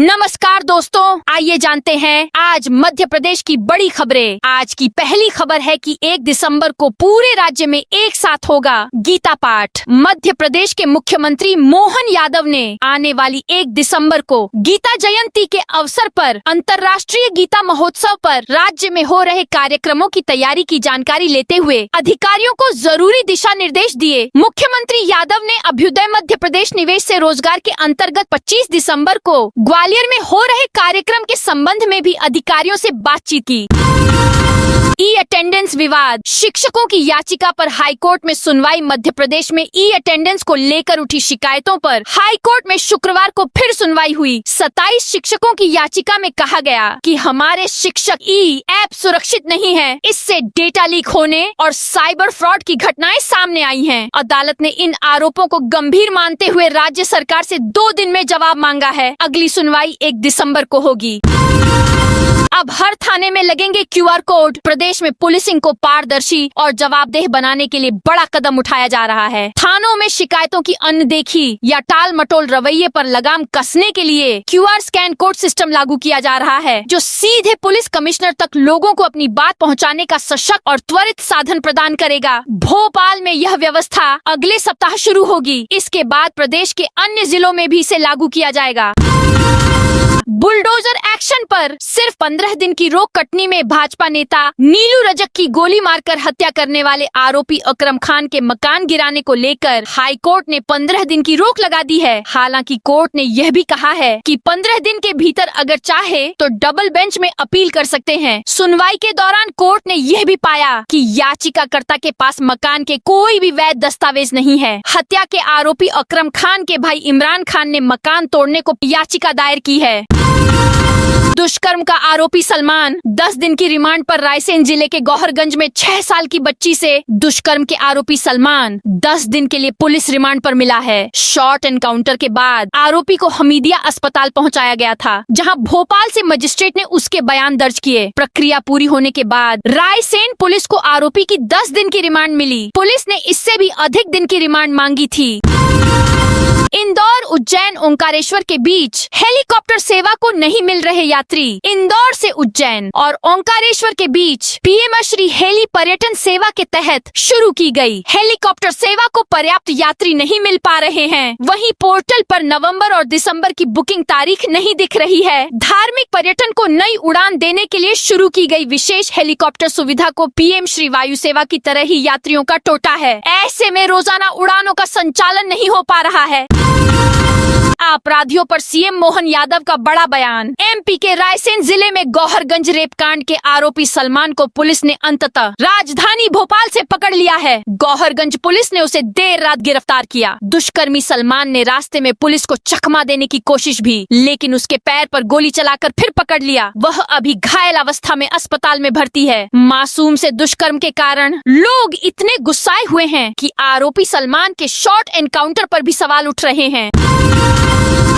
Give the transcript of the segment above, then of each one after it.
नमस्कार दोस्तों, आइए जानते हैं आज मध्य प्रदेश की बड़ी खबरें। आज की पहली खबर है कि 1 दिसंबर को पूरे राज्य में एक साथ होगा गीता पाठ। मध्य प्रदेश के मुख्यमंत्री मोहन यादव ने आने वाली 1 दिसंबर को गीता जयंती के अवसर पर अंतर्राष्ट्रीय गीता महोत्सव पर राज्य में हो रहे कार्यक्रमों की तैयारी की जानकारी लेते हुए अधिकारियों को जरूरी दिशा निर्देश दिए। मुख्यमंत्री यादव ने अभ्युदय मध्य प्रदेश निवेश से रोजगार के अंतर्गत 25 दिसंबर को ग्वालियर में हो रहे कार्यक्रम के संबंध में भी अधिकारियों से बातचीत की। ई अटेंडेंस विवाद, शिक्षकों की याचिका पर हाईकोर्ट में सुनवाई। मध्य प्रदेश में ई अटेंडेंस को लेकर उठी शिकायतों पर हाईकोर्ट में शुक्रवार को फिर सुनवाई हुई। 27 शिक्षकों की याचिका में कहा गया कि हमारे शिक्षक ई ऐप सुरक्षित नहीं है, इससे डेटा लीक होने और साइबर फ्रॉड की घटनाएं सामने आई हैं। अदालत ने इन आरोपों को गंभीर मानते हुए राज्य सरकार से 2 दिन में जवाब मांगा है। अगली सुनवाई 1 दिसंबर को होगी। अब हर थाने में लगेंगे QR कोड। प्रदेश में पुलिसिंग को पारदर्शी और जवाबदेह बनाने के लिए बड़ा कदम उठाया जा रहा है। थानों में शिकायतों की अनदेखी या टाल मटोल रवैये पर लगाम कसने के लिए QR स्कैन कोड सिस्टम लागू किया जा रहा है, जो सीधे पुलिस कमिश्नर तक लोगों को अपनी बात पहुंचाने का सशक्त और त्वरित साधन प्रदान करेगा। भोपाल में यह व्यवस्था अगले सप्ताह शुरू होगी। इसके बाद प्रदेश के अन्य जिलों में भी इसे लागू किया जाएगा। बुलडोजर एक्शन पर सिर्फ 15 दिन की रोक। कटनी में भाजपा नेता नीलू रजक की गोली मारकर हत्या करने वाले आरोपी अकरम खान के मकान गिराने को लेकर हाई कोर्ट ने 15 दिन की रोक लगा दी है। हालांकि कोर्ट ने यह भी कहा है कि 15 दिन के भीतर अगर चाहे तो डबल बेंच में अपील कर सकते हैं। सुनवाई के दौरान कोर्ट ने यह भी पाया कि याचिकाकर्ता के पास मकान के कोई भी वैध दस्तावेज नहीं है। हत्या के आरोपी अकरम खान के भाई इमरान खान ने मकान तोड़ने को याचिका दायर की है। दुष्कर्म का आरोपी सलमान 10 दिन की रिमांड पर रायसेन जिले के गौहरगंज में 6 साल की बच्ची से दुष्कर्म के आरोपी सलमान 10 दिन के लिए पुलिस रिमांड पर मिला है। शॉर्ट एनकाउंटर के बाद आरोपी को हमीदिया अस्पताल पहुंचाया गया था, जहां भोपाल से मजिस्ट्रेट ने उसके बयान दर्ज किए। प्रक्रिया पूरी होने के बाद रायसेन पुलिस को आरोपी की 10 दिन की रिमांड मिली। पुलिस ने इससे भी अधिक दिन की रिमांड मांगी थी। इंदौर उज्जैन ओंकारेश्वर के बीच हेलीकॉप्टर सेवा को नहीं मिल रहे यात्री। इंदौर से उज्जैन और ओंकारेश्वर के बीच PM श्री हेली पर्यटन सेवा के तहत शुरू की गई हेलीकॉप्टर सेवा को पर्याप्त यात्री नहीं मिल पा रहे हैं। वहीं पोर्टल पर नवंबर और दिसंबर की बुकिंग तारीख नहीं दिख रही है। धार्मिक पर्यटन को नई उड़ान देने के लिए शुरू की गई विशेष हेलीकॉप्टर सुविधा को PM श्री वायु सेवा की तरह ही यात्रियों का टोटा है। ऐसे में रोजाना उड़ानों का संचालन नहीं हो पा रहा है। अपराधियों पर CM मोहन यादव का बड़ा बयान। MP के रायसेन जिले में गौहरगंज रेप कांड के आरोपी सलमान को पुलिस ने अंततः राजधानी भोपाल से पकड़ लिया है। गौहरगंज पुलिस ने उसे देर रात गिरफ्तार किया। दुष्कर्मी सलमान ने रास्ते में पुलिस को चकमा देने की कोशिश भी, लेकिन उसके पैर पर गोली चलाकर फिर पकड़ लिया। वह अभी घायल अवस्था में अस्पताल में भर्ती है। मासूम से दुष्कर्म के कारण लोग इतने गुस्साए हुए हैं कि आरोपी सलमान के शॉर्ट एनकाउंटर पर भी सवाल उठ रहे हैं।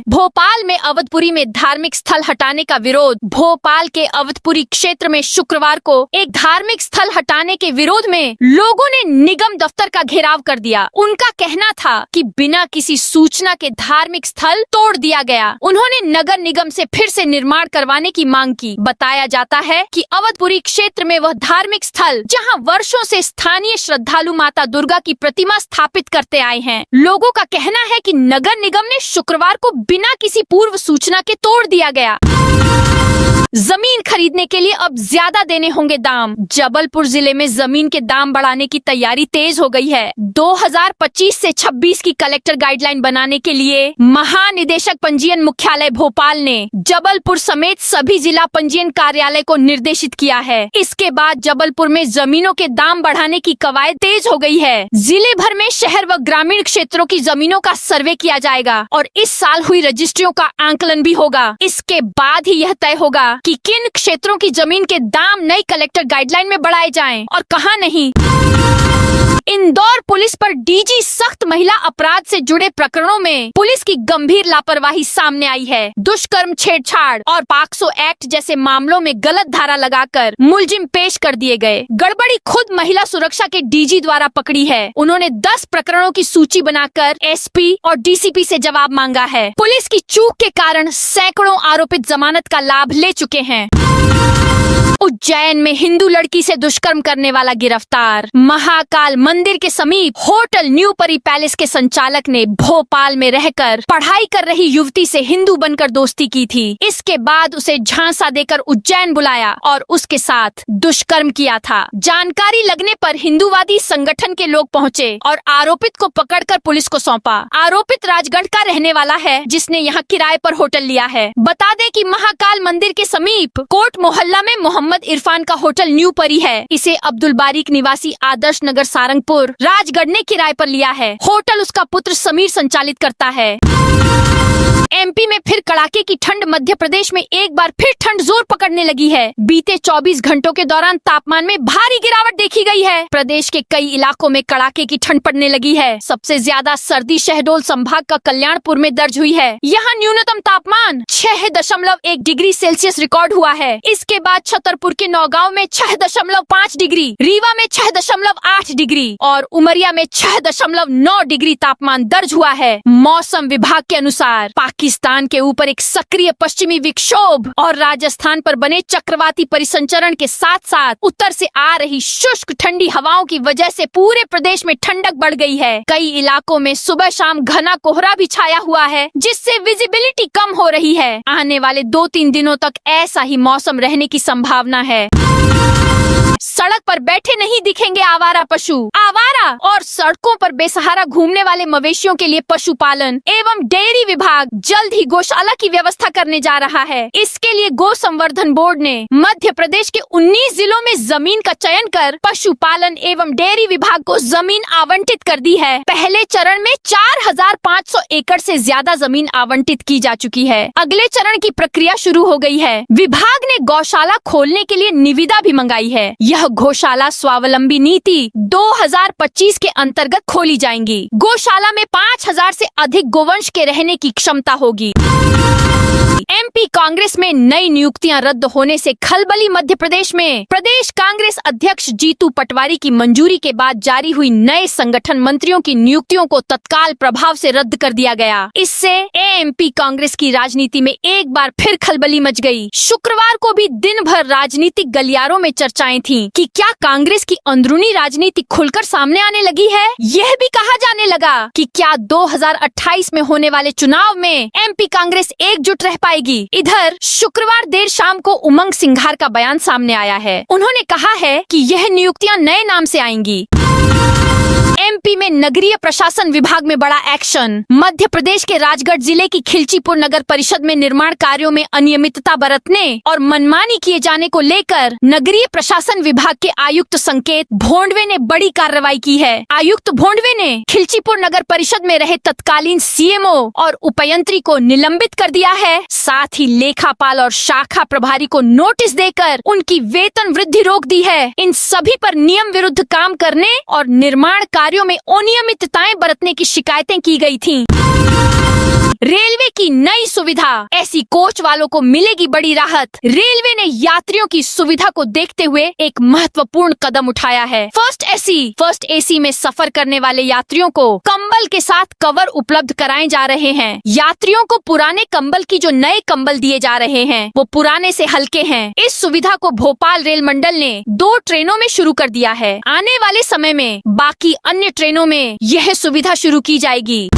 भोपाल में अवधपुरी में धार्मिक स्थल हटाने का विरोध। भोपाल के अवधपुरी क्षेत्र में शुक्रवार को एक धार्मिक स्थल हटाने के विरोध में लोगों ने निगम दफ्तर का घेराव कर दिया। उनका कहना था कि बिना किसी सूचना के धार्मिक स्थल तोड़ दिया गया। उन्होंने नगर निगम से फिर से निर्माण करवाने की मांग की। बताया जाता है कि अवधपुरी क्षेत्र में वह धार्मिक स्थल जहां वर्षों से स्थानीय श्रद्धालु माता दुर्गा की प्रतिमा स्थापित करते आए हैं। लोगों का कहना है कि नगर निगम ने शुक्रवार को बिना किसी पूर्व सूचना के तोड़ दिया गया। जमीन खरीदने के लिए अब ज्यादा देने होंगे दाम। जबलपुर जिले में जमीन के दाम बढ़ाने की तैयारी तेज हो गई है। 2025 से 26 की कलेक्टर गाइडलाइन बनाने के लिए महानिदेशक पंजीयन मुख्यालय भोपाल ने जबलपुर समेत सभी जिला पंजीयन कार्यालय को निर्देशित किया है। इसके बाद जबलपुर में जमीनों के दाम बढ़ाने की कवायद तेज हो गई है। जिले भर में शहर व ग्रामीण क्षेत्रों की जमीनों का सर्वे किया जाएगा और इस साल हुई रजिस्ट्रियों का आंकलन भी होगा। इसके बाद ही यह तय होगा कि किन क्षेत्रों की जमीन के दाम नई कलेक्टर गाइडलाइन में बढ़ाए जाएं और कहां नहीं। इंदौर पुलिस पर डीजी सख्त। महिला अपराध से जुड़े प्रकरणों में पुलिस की गंभीर लापरवाही सामने आई है। दुष्कर्म, छेड़छाड़ और पॉक्सो एक्ट जैसे मामलों में गलत धारा लगाकर मुलजिम पेश कर दिए गए। गड़बड़ी खुद महिला सुरक्षा के डीजी द्वारा पकड़ी है। उन्होंने 10 प्रकरणों की सूची बनाकर एसपी और डीसीपी से जवाब मांगा है। पुलिस की चूक के कारण सैकड़ों आरोपित जमानत का लाभ ले चुके हैं। उज्जैन में हिंदू लड़की से दुष्कर्म करने वाला गिरफ्तार। महाकाल मंदिर के समीप होटल न्यू परी पैलेस के संचालक ने भोपाल में रहकर पढ़ाई कर रही युवती से हिंदू बनकर दोस्ती की थी। इसके बाद उसे झांसा देकर उज्जैन बुलाया और उसके साथ दुष्कर्म किया था। जानकारी लगने पर हिंदूवादी संगठन के लोग पहुंचे और आरोपित को पकड़कर पुलिस को सौंपा। आरोपित राजगढ़ का रहने वाला है, जिसने यहाँ किराए पर होटल लिया है। बता दें कि महाकाल मंदिर के समीप कोट मोहल्ला में मोहम्मद इरफान का होटल न्यू परी है। इसे अब्दुल बारीक निवासी आदर्श नगर सारंगपुर राजगढ़ ने किराए पर लिया है। होटल उसका पुत्र समीर संचालित करता है। एमपी में फिर कड़ाके की ठंड। मध्य प्रदेश में एक बार फिर ठंड जोर पकड़ने लगी है। बीते 24 घंटों के दौरान तापमान में भारी गिरावट देखी गई है। प्रदेश के कई इलाकों में कड़ाके की ठंड पड़ने लगी है। सबसे ज्यादा सर्दी शहडोल संभाग का कल्याणपुर में दर्ज हुई है। यहाँ न्यूनतम तापमान 6.1 डिग्री सेल्सियस रिकॉर्ड हुआ है। इसके बाद छतरपुर के नौगांव में 6.5 डिग्री, रीवा में 6.8 डिग्री और उमरिया में 6.9 डिग्री तापमान दर्ज हुआ है। मौसम विभाग के अनुसार पाकिस्तान के ऊपर एक सक्रिय पश्चिमी विक्षोभ और राजस्थान पर बने चक्रवाती परिसंचरण के साथ साथ उत्तर से आ रही शुष्क ठंडी हवाओं की वजह से पूरे प्रदेश में ठंडक बढ़ गई है। कई इलाकों में सुबह शाम घना कोहरा भी छाया हुआ है, जिससे विजिबिलिटी कम हो रही है। आने वाले 2-3 दिनों तक ऐसा ही मौसम रहने की संभावना है। सड़क पर बैठे नहीं दिखेंगे आवारा पशु। आवारा और सड़कों पर बेसहारा घूमने वाले मवेशियों के लिए पशुपालन एवं डेयरी विभाग जल्द ही गौशाला की व्यवस्था करने जा रहा है। इसके लिए गो संवर्धन बोर्ड ने मध्य प्रदेश के 19 जिलों में जमीन का चयन कर पशुपालन एवं डेयरी विभाग को जमीन आवंटित कर दी है। पहले चरण में 4500 एकड़ से ज्यादा जमीन आवंटित की जा चुकी है। अगले चरण की प्रक्रिया शुरू हो गई है। विभाग ने गौशाला खोलने के लिए निविदा भी मंगाई है। यह गौशाला स्वावलंबी नीति 2025 के अंतर्गत खोली जाएंगी। गौशाला में 5000 से अधिक गोवंश के रहने की क्षमता होगी। एमपी कांग्रेस में नई नियुक्तियां रद्द होने से खलबली। मध्य प्रदेश में प्रदेश कांग्रेस अध्यक्ष जीतू पटवारी की मंजूरी के बाद जारी हुई नए संगठन मंत्रियों की नियुक्तियों को तत्काल प्रभाव से रद्द कर दिया गया। इससे एमपी कांग्रेस की राजनीति में एक बार फिर खलबली मच गई। शुक्रवार को भी दिन भर राजनीतिक गलियारों में चर्चाएं थीं कि क्या कांग्रेस की अंदरूनी राजनीति खुलकर सामने आने लगी है। यह भी कहा जाने लगा कि क्या 2028 में होने वाले चुनाव में एमपी कांग्रेस एकजुट रह पाएगी। इधर शुक्रवार देर शाम को उमंग सिंघार का बयान सामने आया है। उन्होंने कहा है कि यह नियुक्तियां नए नाम से आएंगी। एमपी में नगरीय प्रशासन विभाग में बड़ा एक्शन। मध्य प्रदेश के राजगढ़ जिले की खिलचीपुर नगर परिषद में निर्माण कार्यों में अनियमितता बरतने और मनमानी किए जाने को लेकर नगरीय प्रशासन विभाग के आयुक्त संकेत भोंडवे ने बड़ी कार्रवाई की है। आयुक्त भोंडवे ने खिलचीपुर नगर परिषद में रहे तत्कालीन सीएमओ और उपयंत्री को निलंबित कर दिया है। साथ ही लेखापाल और शाखा प्रभारी को नोटिस देकर उनकी वेतन वृद्धि रोक दी है। इन सभी पर नियम विरुद्ध काम करने और निर्माण कार्यों में अनियमितताएं बरतने की शिकायतें की गई थीं। रेलवे की नई सुविधा, ऐसी कोच वालों को मिलेगी बड़ी राहत। रेलवे ने यात्रियों की सुविधा को देखते हुए एक महत्वपूर्ण कदम उठाया है। फर्स्ट एसी में सफर करने वाले यात्रियों को कंबल के साथ कवर उपलब्ध कराए जा रहे हैं। यात्रियों को पुराने कंबल की जो नए कंबल दिए जा रहे हैं वो पुराने से हल्के हैं। इस सुविधा को भोपाल रेल मंडल ने 2 ट्रेनों में शुरू कर दिया है। आने वाले समय में बाकी अन्य ट्रेनों में यह सुविधा शुरू की जाएगी।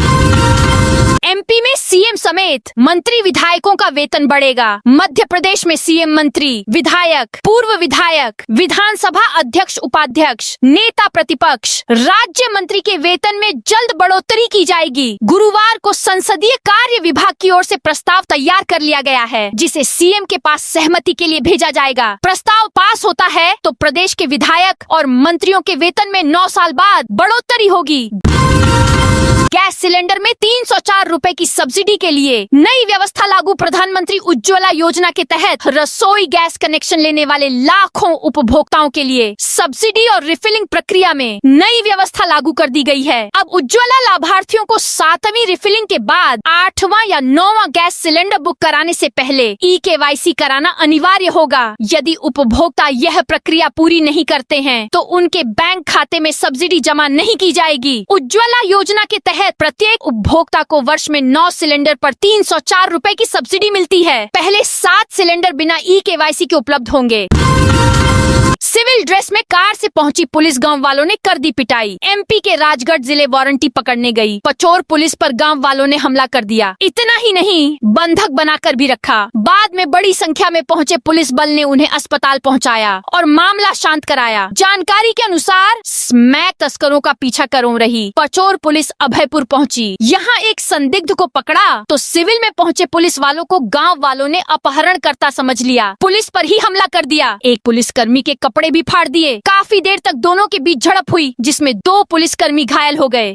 एमपी में सीएम समेत मंत्री विधायकों का वेतन बढ़ेगा। मध्य प्रदेश में सीएम, मंत्री, विधायक, पूर्व विधायक, विधानसभा अध्यक्ष, उपाध्यक्ष, नेता प्रतिपक्ष, राज्य मंत्री के वेतन में जल्द बढ़ोतरी की जाएगी। गुरुवार को संसदीय कार्य विभाग की ओर से प्रस्ताव तैयार कर लिया गया है, जिसे सीएम के पास सहमति के लिए भेजा जाएगा। प्रस्ताव पास होता है तो प्रदेश के विधायक और मंत्रियों के वेतन में 9 साल बाद बढ़ोतरी होगी। गैस सिलेंडर में 304 रुपए की सब्सिडी के लिए नई व्यवस्था लागू। प्रधानमंत्री उज्ज्वला योजना के तहत रसोई गैस कनेक्शन लेने वाले लाखों उपभोक्ताओं के लिए सब्सिडी और रिफिलिंग प्रक्रिया में नई व्यवस्था लागू कर दी गई है। अब उज्ज्वला लाभार्थियों को 7वीं रिफिलिंग के बाद 8वां या 9वां गैस सिलेंडर बुक कराने से पहले KYC कराना अनिवार्य होगा। यदि उपभोक्ता यह प्रक्रिया पूरी नहीं करते हैं तो उनके बैंक खाते में सब्सिडी जमा नहीं की जाएगी। उज्ज्वला योजना के तहत प्रत्येक उपभोक्ता को वर्ष में 9 सिलेंडर पर 304 रुपए की सब्सिडी मिलती है। पहले 7 सिलेंडर बिना KYC के उपलब्ध होंगे। सिविल ड्रेस में कार से पहुंची पुलिस गांव वालों ने कर दी पिटाई। MP के राजगढ़ जिले वारंटी पकड़ने गई पचोर पुलिस पर गांव वालों ने हमला कर दिया। इतना ही नहीं, बंधक बनाकर भी रखा। बाद में बड़ी संख्या में पहुंचे पुलिस बल ने उन्हें अस्पताल पहुंचाया और मामला शांत कराया। जानकारी के अनुसार स्मैक तस्करों का पीछा कर रही पचोर पुलिस अभयपुर पहुंची। यहाँ एक संदिग्ध को पकड़ा तो सिविल में पहुंचे पुलिस वालों को गाँव वालों ने अपहरणकर्ता समझ लिया। पुलिस पर ही हमला कर दिया। एक पुलिसकर्मी के कपड़े भी फाड़ दिए। काफी देर तक दोनों के बीच झड़प हुई जिसमें 2 पुलिसकर्मी घायल हो गए।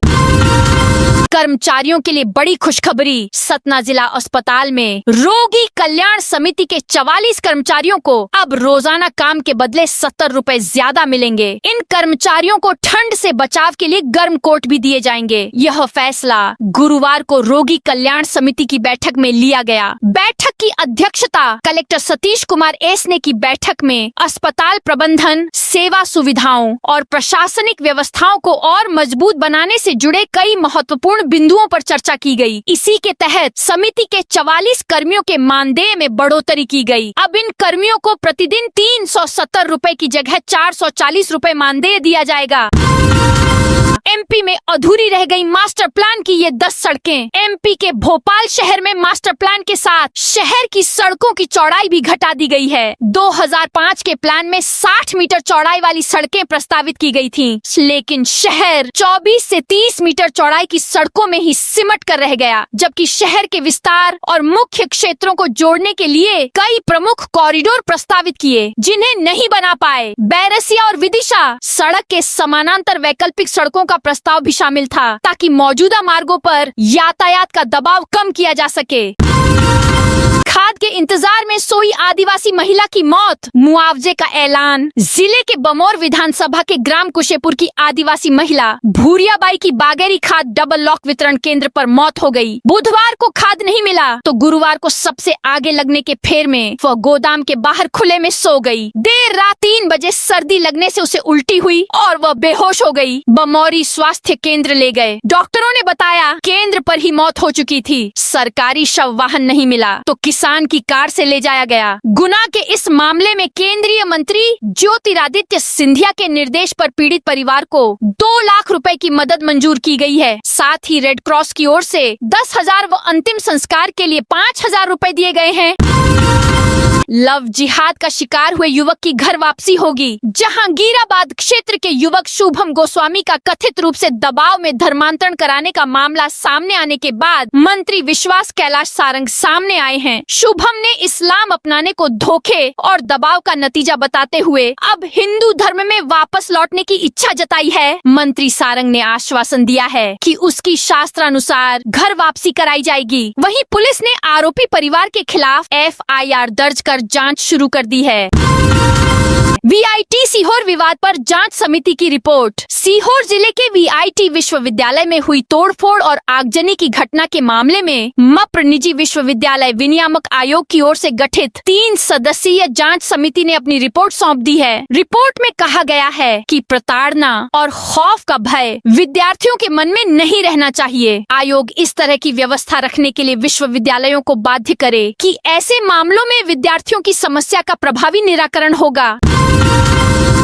कर्मचारियों के लिए बड़ी खुशखबरी। सतना जिला अस्पताल में रोगी कल्याण समिति के 44 कर्मचारियों को अब रोजाना काम के बदले 70 रुपए ज्यादा मिलेंगे। इन कर्मचारियों को ठंड से बचाव के लिए गर्म कोट भी दिए जाएंगे। यह फैसला गुरुवार को रोगी कल्याण समिति की बैठक में लिया गया। बैठक की अध्यक्षता कलेक्टर सतीश कुमार एस ने की। बैठक में अस्पताल प्रबंधन, सेवा सुविधाओं और प्रशासनिक व्यवस्थाओं को और मजबूत बनाने से जुड़े कई महत्वपूर्ण बिंदुओं पर चर्चा की गई। इसी के तहत समिति के 44 कर्मियों के मानदेय में बढ़ोतरी की गई। अब इन कर्मियों को प्रतिदिन 370 रुपए की जगह 440 रुपए मानदेय दिया जाएगा। MP में अधूरी रह गई मास्टर प्लान की ये 10 सड़कें। MP के भोपाल शहर में मास्टर प्लान के साथ शहर की सड़कों की चौड़ाई भी घटा दी गई है। 2005 के प्लान में 60 मीटर चौड़ाई वाली सड़कें प्रस्तावित की गई थीं, लेकिन शहर 24 से 30 मीटर चौड़ाई की सड़कों में ही सिमट कर रह गया। जबकि शहर के विस्तार और मुख्य क्षेत्रों को जोड़ने के लिए कई प्रमुख कॉरिडोर प्रस्तावित किए, जिन्हें नहीं बना पाए। बैरसिया और विदिशा सड़क के समानांतर वैकल्पिक सड़कों का प्रस्ताव भी शामिल था ताकि मौजूदा मार्गों पर यातायात का दबाव कम किया जा सके। खाद के इंतजार में सोई आदिवासी महिला की मौत, मुआवजे का ऐलान। जिले के बमौर विधानसभा के ग्राम कुशेपुर की आदिवासी महिला भूरियाबाई की बागेरी खाद डबल लॉक वितरण केंद्र पर मौत हो गई। बुधवार को खाद नहीं मिला तो गुरुवार को सबसे आगे लगने के फेर में वह गोदाम के बाहर खुले में सो गई। देर रात 3 बजे सर्दी लगने से उसे उल्टी हुई और वह बेहोश हो गई। बमौरी स्वास्थ्य केंद्र ले गए। डॉक्टरों ने बताया केंद्र पर ही मौत हो चुकी थी। सरकारी शव वाहन नहीं मिला तो किसान की कार से ले जाया गया। गुना के इस मामले में केंद्रीय मंत्री ज्योतिरादित्य सिंधिया के निर्देश पर पीड़ित परिवार को 2 लाख रुपए की मदद मंजूर की गई है। साथ ही रेड क्रॉस की ओर से 10,000 व अंतिम संस्कार के लिए 5,000 रुपए दिए गए हैं। लव जिहाद का शिकार हुए युवक की घर वापसी होगी। जहांगीराबाद क्षेत्र के युवक शुभम गोस्वामी का कथित रूप से दबाव में धर्मांतरण कराने का मामला सामने आने के बाद मंत्री विश्वास कैलाश सारंग सामने आए हैं। शुभम ने इस्लाम अपनाने को धोखे और दबाव का नतीजा बताते हुए अब हिंदू धर्म में वापस लौटने की इच्छा जताई है। मंत्री सारंग ने आश्वासन दिया है कि उसकी शास्त्रानुसार घर वापसी कराई जाएगी। वहीं पुलिस ने आरोपी परिवार के खिलाफ FIR दर्ज कर जांच शुरू कर दी है। VIT सीहोर विवाद पर जांच समिति की रिपोर्ट। सीहोर जिले के VIT विश्वविद्यालय में हुई तोड़फोड़ और आगजनी की घटना के मामले में मप्र निजी विश्वविद्यालय विनियामक आयोग की ओर से गठित 3 सदस्यीय जांच समिति ने अपनी रिपोर्ट सौंप दी है। रिपोर्ट में कहा गया है कि प्रताड़ना और खौफ का भय विद्यार्थियों के मन में नहीं रहना चाहिए। आयोग इस तरह की व्यवस्था रखने के लिए विश्वविद्यालयों को बाध्य करे कि ऐसे मामलों में विद्यार्थियों की समस्या का प्रभावी निराकरण होगा।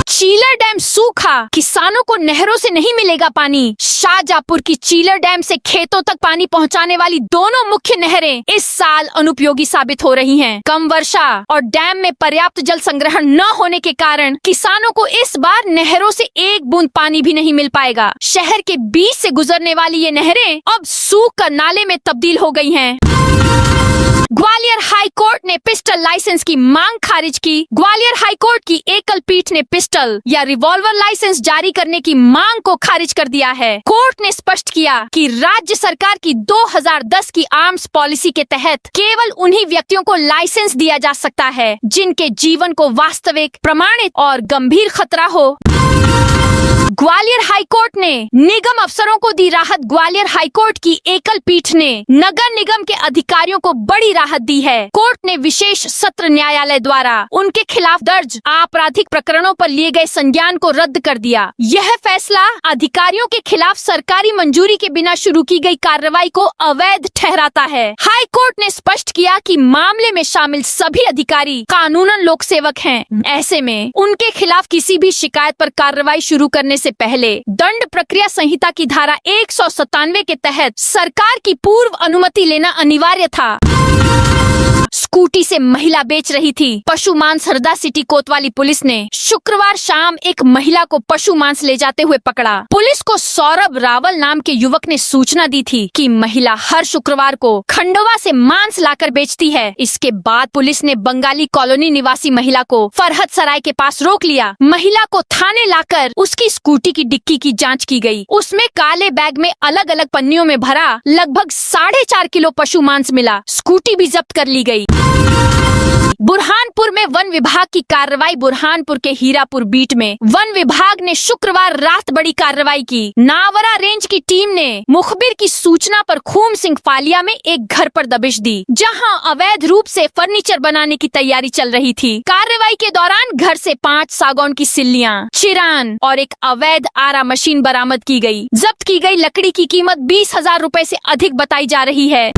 चीलर डैम सूखा, किसानों को नहरों से नहीं मिलेगा पानी। शाहजहांपुर की चीलर डैम से खेतों तक पानी पहुंचाने वाली दोनों मुख्य नहरें इस साल अनुपयोगी साबित हो रही हैं। कम वर्षा और डैम में पर्याप्त जल संग्रहण न होने के कारण किसानों को इस बार नहरों से एक बूंद पानी भी नहीं मिल पाएगा। शहर के बीच से गुजरने वाली ये नहरें अब सूख कर नाले में तब्दील हो गई हैं। ग्वालियर हाई कोर्ट ने ने पिस्टल लाइसेंस की मांग खारिज की। ग्वालियर हाईकोर्ट की एकल पीठ ने पिस्टल या रिवॉल्वर लाइसेंस जारी करने की मांग को खारिज कर दिया है। कोर्ट ने स्पष्ट किया कि राज्य सरकार की 2010 की आर्म्स पॉलिसी के तहत केवल उन्हीं व्यक्तियों को लाइसेंस दिया जा सकता है जिनके जीवन को वास्तविक, प्रमाणित और गंभीर खतरा हो। ग्वालियर हाईकोर्ट ने निगम अफसरों को दी राहत। ग्वालियर हाईकोर्ट की एकल पीठ ने नगर निगम के अधिकारियों को बड़ी राहत दी है। कोर्ट ने विशेष सत्र न्यायालय द्वारा उनके खिलाफ दर्ज आपराधिक प्रकरणों पर लिए गए संज्ञान को रद्द कर दिया। यह फैसला अधिकारियों के खिलाफ सरकारी मंजूरी के बिना शुरू की गई कार्रवाई को अवैध ठहराता है। हाईकोर्ट ने स्पष्ट किया कि मामले में शामिल सभी अधिकारी कानूनन लोक सेवक हैं। ऐसे में उनके खिलाफ किसी भी शिकायत पर कार्रवाई शुरू करने से पहले दंड प्रक्रिया संहिता की धारा 197 के तहत सरकार की पूर्व अनुमति लेना अनिवार्य था। स्कूटी से महिला बेच रही थी पशु मांस। हरदा सिटी कोतवाली पुलिस ने शुक्रवार शाम एक महिला को पशु मांस ले जाते हुए पकड़ा। पुलिस को सौरभ रावल नाम के युवक ने सूचना दी थी कि महिला हर शुक्रवार को खंडवा से मांस लाकर बेचती है। इसके बाद पुलिस ने बंगाली कॉलोनी निवासी महिला को फरहत सराय के पास रोक लिया। महिला को थाने लाकर उसकी स्कूटी की डिक्की की जांच की गई। उसमें काले बैग में अलग अलग पन्नियों में भरा लगभग 4.5 किलो पशु मांस मिला। स्कूटी भी जब्त कर ली गई। बुरहानपुर में वन विभाग की कार्रवाई। बुरहानपुर के हीरापुर बीट में वन विभाग ने शुक्रवार रात बड़ी कार्रवाई की। नावरा रेंज की टीम ने मुखबिर की सूचना पर खूम सिंह फालिया में एक घर पर दबिश दी, जहां अवैध रूप से फर्नीचर बनाने की तैयारी चल रही थी। कार्रवाई के दौरान घर से 5 सागौन की सिल्लियां, चिरान और एक अवैध आरा मशीन बरामद की गई। जब्त की गई लकड़ी की कीमत 20,000 रुपए से अधिक बताई जा रही है।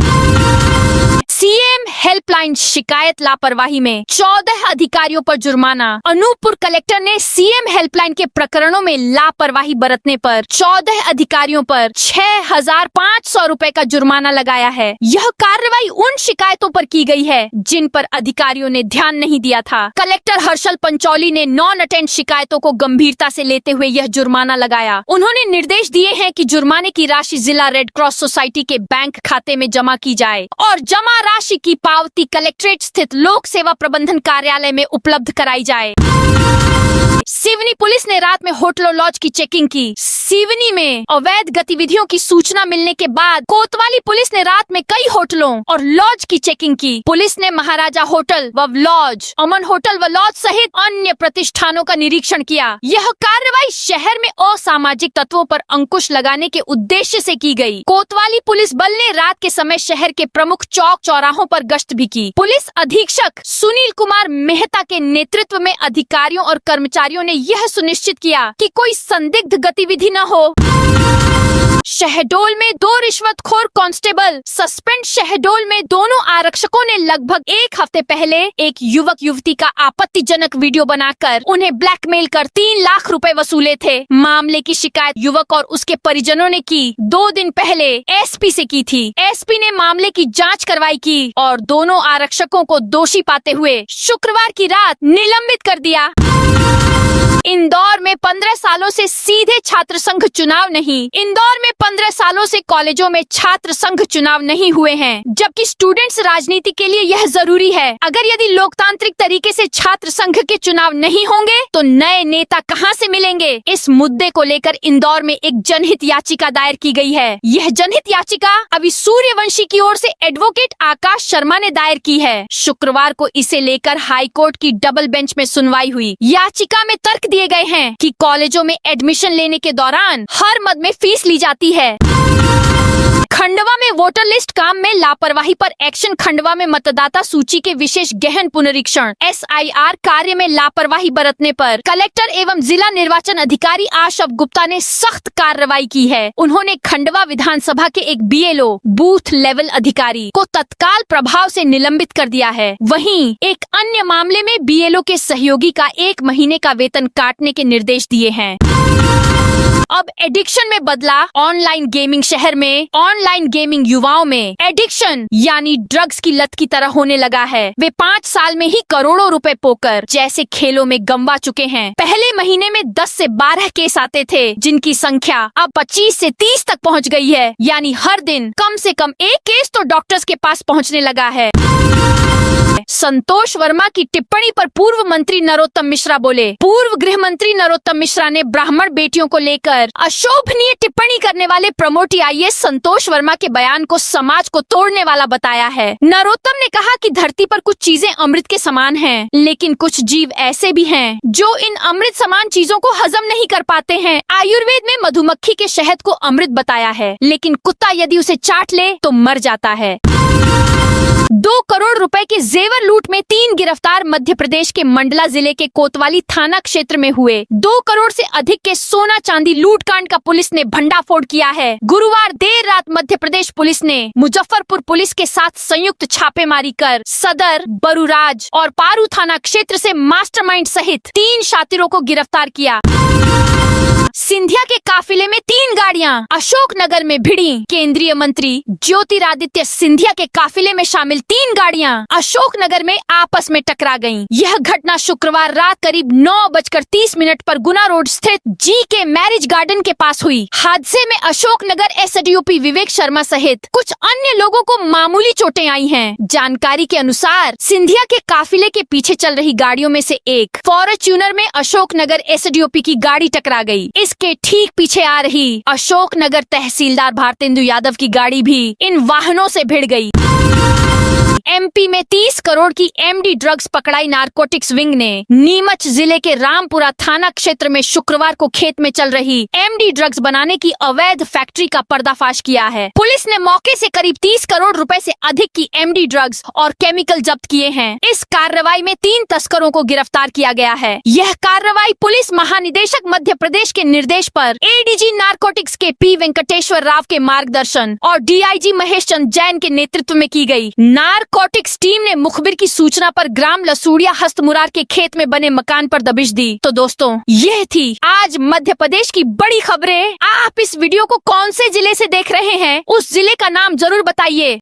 सीएम हेल्पलाइन शिकायत लापरवाही में 14 अधिकारियों पर जुर्माना। अनूपपुर कलेक्टर ने सीएम हेल्पलाइन के प्रकरणों में लापरवाही बरतने पर 14 अधिकारियों पर 6,500 रुपए का जुर्माना लगाया है। यह कार्रवाई उन शिकायतों पर की गई है जिन पर अधिकारियों ने ध्यान नहीं दिया था। कलेक्टर हर्षल पंचौली ने नॉन अटेंड शिकायतों को गंभीरता से लेते हुए यह जुर्माना लगाया। उन्होंने निर्देश दिए हैं कि जुर्माने की राशि जिला रेड क्रॉस सोसाइटी के बैंक खाते में जमा की जाए और जमा राशि की पावती कलेक्ट्रेट स्थित लोक सेवा प्रबंधन कार्यालय में उपलब्ध कराई जाए। सिवनी पुलिस ने रात में होटलों लॉज की चेकिंग की। सिवनी में अवैध गतिविधियों की सूचना मिलने के बाद कोतवाली पुलिस ने रात में कई होटलों और लॉज की चेकिंग की। पुलिस ने महाराजा होटल व लॉज, अमन होटल व लॉज सहित अन्य प्रतिष्ठानों का निरीक्षण किया। यह कार्रवाई शहर में असामाजिक तत्वों पर अंकुश लगाने के उद्देश्य से की गई। कोतवाली पुलिस बल ने रात के समय शहर के प्रमुख चौक चौराहों पर गश्त भी की। पुलिस अधीक्षक सुनील कुमार मेहता के नेतृत्व में अधिकारियों और कर्मचारियों ने यह सुनिश्चित किया कि कोई संदिग्ध गतिविधि न हो। शहडोल में 2 रिश्वतखोर कांस्टेबल सस्पेंड। शहडोल में दोनों आरक्षकों ने लगभग 1 हफ्ते पहले एक युवक युवती का आपत्तिजनक वीडियो बनाकर उन्हें ब्लैकमेल कर 3 लाख रुपए वसूले थे। मामले की शिकायत युवक और उसके परिजनों ने की 2 दिन पहले एसपी से की थी। एसपी ने मामले की जांच कार्रवाई की और दोनों आरक्षकों को दोषी पाते हुए शुक्रवार की रात निलंबित कर दिया। इंदौर में 15 सालों से सीधे छात्र संघ चुनाव नहीं। इंदौर में 15 सालों से कॉलेजों में छात्र संघ चुनाव नहीं हुए हैं, जबकि स्टूडेंट्स राजनीति के लिए यह जरूरी है। अगर यदि लोकतांत्रिक तरीके से छात्र संघ के चुनाव नहीं होंगे तो नए नेता कहां से मिलेंगे? इस मुद्दे को लेकर इंदौर में एक जनहित याचिका दायर की गई है। यह जनहित याचिका अभी सूर्यवंशी की ओर से एडवोकेट आकाश शर्मा ने दायर की है। शुक्रवार को इसे लेकर हाईकोर्ट की डबल बेंच में सुनवाई हुई। याचिका में तर्क दिए गए हैं कि कॉलेजों में एडमिशन लेने के दौरान हर मद में फीस ली जाती है। खंडवा में वोटर लिस्ट काम में लापरवाही पर एक्शन। खंडवा में मतदाता सूची के विशेष गहन पुनरीक्षण SIR कार्य में लापरवाही बरतने पर कलेक्टर एवं जिला निर्वाचन अधिकारी आशव गुप्ता ने सख्त कार्रवाई की है। उन्होंने खंडवा विधानसभा के एक BLO बूथ लेवल अधिकारी को तत्काल प्रभाव से निलंबित कर दिया है। वहीं एक अन्य मामले में BLO के सहयोगी का 1 महीने का वेतन काटने के निर्देश दिए हैं। अब एडिक्शन में बदला ऑनलाइन गेमिंग। शहर में ऑनलाइन गेमिंग युवाओं में एडिक्शन यानी ड्रग्स की लत की तरह होने लगा है। वे 5 साल में ही करोड़ों रुपए पोकर जैसे खेलों में गंवा चुके हैं। पहले महीने में 10 से 12 केस आते थे, जिनकी संख्या अब 25 से 30 तक पहुंच गई है। यानी हर दिन कम से कम 1 केस तो डॉक्टर्स के पास पहुंचने लगा है। संतोष वर्मा की टिप्पणी पर पूर्व मंत्री नरोत्तम मिश्रा बोले। पूर्व गृह मंत्री नरोत्तम मिश्रा ने ब्राह्मण बेटियों को लेकर अशोभनीय टिप्पणी करने वाले प्रमोटी आईएएस संतोष वर्मा के बयान को समाज को तोड़ने वाला बताया है। नरोत्तम ने कहा कि धरती पर कुछ चीजें अमृत के समान हैं, लेकिन कुछ जीव ऐसे भी हैं जो इन अमृत समान चीजों को हजम नहीं कर पाते हैं। आयुर्वेद में मधुमक्खी के शहद को अमृत बताया है, लेकिन कुत्ता यदि उसे चाट ले तो मर जाता है। 2 करोड़ रुपए के जेवर लूट में 3 गिरफ्तार। मध्य प्रदेश के मंडला जिले के कोतवाली थाना क्षेत्र में हुए 2 करोड़ से अधिक के सोना चांदी लूटकांड का पुलिस ने भंडाफोड़ किया है। गुरुवार देर रात मध्य प्रदेश पुलिस ने मुजफ्फरपुर पुलिस के साथ संयुक्त छापेमारी कर सदर, बरूराज और पारू थाना क्षेत्र से मास्टरमाइंड सहित 3 शातिरों को गिरफ्तार किया। सिंधिया के काफिले में 3 गाड़ियां अशोकनगर में भिड़ी। केंद्रीय मंत्री ज्योतिरादित्य सिंधिया के काफिले में शामिल 3 गाड़ियां अशोकनगर में आपस में टकरा गईं। यह घटना शुक्रवार रात करीब 9:30 पर गुना रोड स्थित जी.के. मैरिज गार्डन के पास हुई। हादसे में अशोकनगर एसडीओपी विवेक शर्मा सहित कुछ अन्य लोगों को मामूली चोटें आई हैं। जानकारी के अनुसार सिंधिया के काफिले के पीछे चल रही गाड़ियों में से एक फॉर्च्यूनर में अशोकनगर एसडीओपी की गाड़ी टकरा गई। इसके ठीक पीछे आ रही अशोकनगर तहसीलदार भारतेंदु यादव की गाड़ी भी इन वाहनों से भिड़ गई। एमपी में 30 करोड़ की एमडी ड्रग्स पकड़ाई। नारकोटिक्स विंग ने नीमच जिले के रामपुरा थाना क्षेत्र में शुक्रवार को खेत में चल रही एमडी ड्रग्स बनाने की अवैध फैक्ट्री का पर्दाफाश किया है। पुलिस ने मौके से करीब 30 करोड़ रुपए से अधिक की एमडी ड्रग्स और केमिकल जब्त किए हैं। इस कार्रवाई में 3 तस्करों को गिरफ्तार किया गया है। यह कार्रवाई पुलिस महानिदेशक मध्य प्रदेश के निर्देश पर एडीजी नारकोटिक्स के पी वेंकटेश्वर राव के मार्गदर्शन और डीआईजी महेश चंद्र जैन के नेतृत्व में की गई। नारकोटिक्स टीम ने मुखबिर की सूचना पर ग्राम लसूड़िया हस्तमुरार के खेत में बने मकान पर दबिश दी। तो दोस्तों, यह थी आज मध्य प्रदेश की बड़ी खबरें। आप इस वीडियो को कौन से जिले से देख रहे हैं, उस जिले का नाम जरूर बताइए।